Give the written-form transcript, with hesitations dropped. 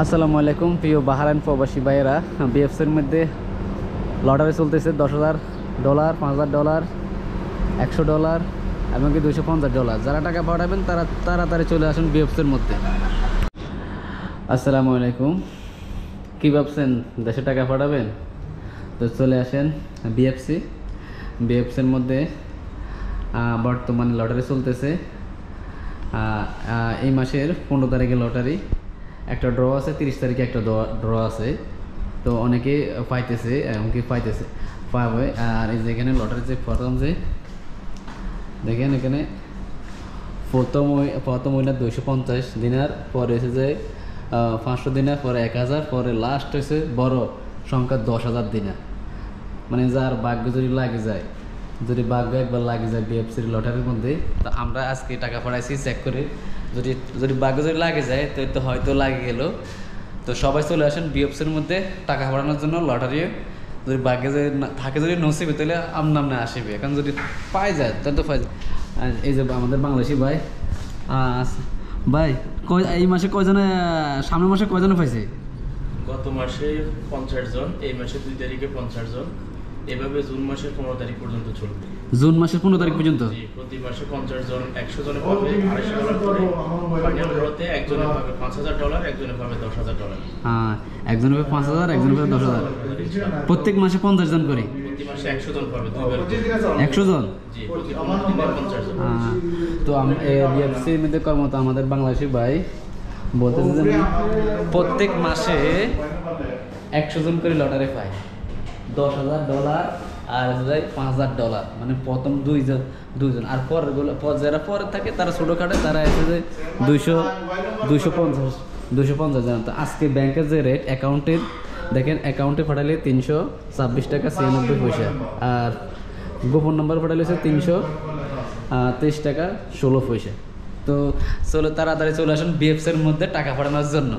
আসসালামু আলাইকুম প্রিয় বাহারাইন প্রবাসী ভাইয়েরা। বিএফসির মধ্যে লটারি চলতেছে $10,000, $5,000, $100 এমনকি $250। যারা টাকা পাঠাবেন তারা তাড়াতাড়ি চলে আসুন বিএফসির মধ্যে। আসসালামু আলাইকুম। কী ভাবছেন দেশে টাকা পাঠাবেন? তো চলে আসেন বিএফসির মধ্যে। বর্তমানে লটারি চলতেছে। এই মাসের 15 তারিখে লটারি একটা ড্র আছে, 30 তারিখে একটা ড্র আছে। তো অনেকে পাইতেছে, এমনকি পাবে। আর এই যে এখানে লটারি যে প্রথম যে দেখেন, এখানে প্রথম হইলে 250 দিনার, পরে হয়েছে যে 500 দিনার, পরে 1000, পরে লাস্ট হয়েছে বড় সংখ্যা 10,000 দিনার। মানে যার ভাগ্য যদি লাগে যায়, যদি ভাগ্য একবার লাগে যায় বিএফসির লটারির মধ্যে, তো আমরা আজকে টাকা পাঠাইছি চেক করে। যদি ভাগ্য যদি লাগে যায় তো হয়তো লাগে গেল। তো সবাই চলে আসেন বিএফসির মধ্যে টাকা পাঠানোর জন্য। লটারি যদি ভাগ্যে যদি থাকে, যদি নসিবে, তাহলে আমনামনে আসবে। এখন যদি পাই যায় তাহলে তো পাই যায়। আর এই যে আমাদের বাংলাদেশি ভাই এই মাসে কয়জনে, সামনের মাসে কয়জনে পাইছে? গত মাসে 50 জন, এই মাসে 2 তারিখে 50 জন, এভাবে জুন মাসের 15 তারিখ পর্যন্ত চলবে। জুন মাসের 15 তারিখ পর্যন্ত প্রতি মাসে 50 জন, 100 জনে পাবে $250 করে। ফাইনাল ড্রতে একজনে পাবে $5,000, একজনে পাবে $10,000। হ্যাঁ, একজনে পাবে 5,000, একজনে পাবে 10,000। প্রত্যেক মাসে 50 জন করে। প্রতি মাসে 100 জন পাবে, 100 জন। জি, প্রতি 50 জন। তো বিএফসির মধ্যে কর্মরত আমাদের বাংলাদেশি ভাই বলতেছে যে প্রত্যেক মাসে 100 জন করে লটারি পায়, $10,000 আর $5,000। মানে প্রথম দুইজন আর যারা পরে থাকে তারা ছোটো কাটে, তারা এসে যে 250 জন। তো আজকে ব্যাংকের যে রেট অ্যাকাউন্টের দেখেন, অ্যাকাউন্টে পাঠালে 326 টাকা 96 পয়সা, আর গোপন নাম্বার পাঠালে হচ্ছে 323 টাকা 16 পয়সা। তো তাড়াতাড়ি চলে আসুন বিএফসির মধ্যে টাকা পাঠানোর জন্য।